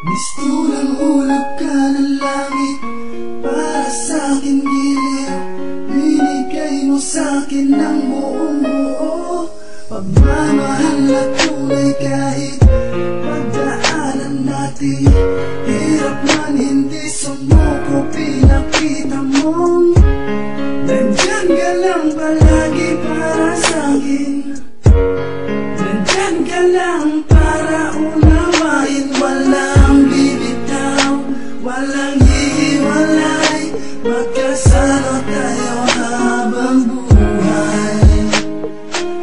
Mistulang hulog ka ng langit para sa'kin giliw. Binigay mo sa'kin ng buong buo, pagmamahal na tunay kahit pagdaanan natin. Hirap man hindi sumuko, pinakita mong nandyan ka lang palagi para sa'kin. Nandyan ka lang para unawain, walang bibitaw, walang hihiwalay. Magkasama tayo habang buhay.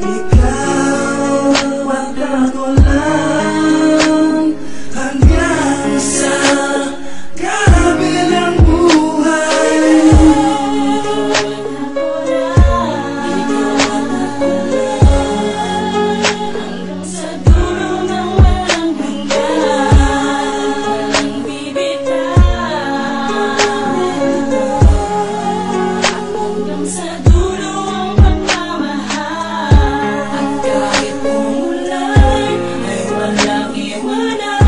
Ikaw at ako lang hanggang sa kabilang buhay. Hanggang sa dulo ng walang hanggan, walang bibitaw. Hanggang sa dulo ang pagmamahal, at kahit umulan ay walang iwanan.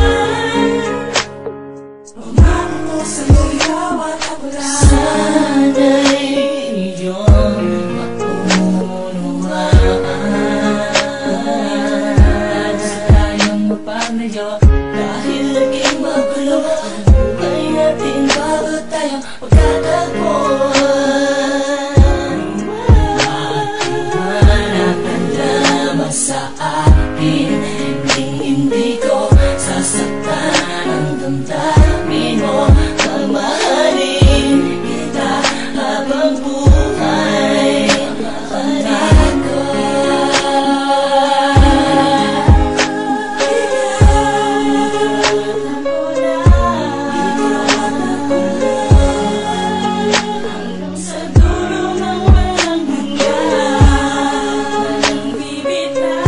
Pangako ko sa'yo, ikaw at ako lang. Sana'y iyong maunawaan. Sa tayong mapagmadyo, dahil naging magulo ang buhay natin bago tayo magkatagpuan. Maghanap ka lamang sa akin, hindi ko sasaktan ang damdamin mo. Mamahalin kita habang buhay. Pangako hanggang sa dulo ng walang hanggan, walang bibitaw.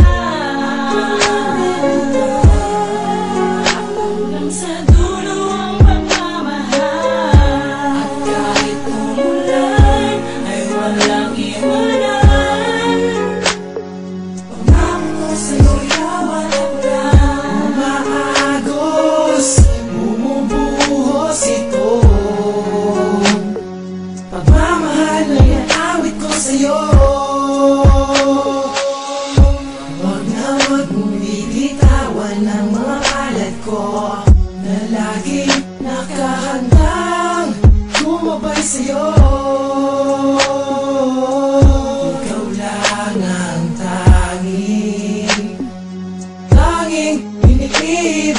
Hanggang sa dulo ang pagmamahal, at kahit umulan ay walang iwanan. Pangako ko sa'yo, ikaw at ako lang. Umaagos, bumubuhos ito. Pagmamahal na iawit ko sa'yo. Huwag na huwag mong bibitawan ang mga palad ko, na laging nakahandang gumabay sa'yo. Ikaw lang ang tanging pinipilit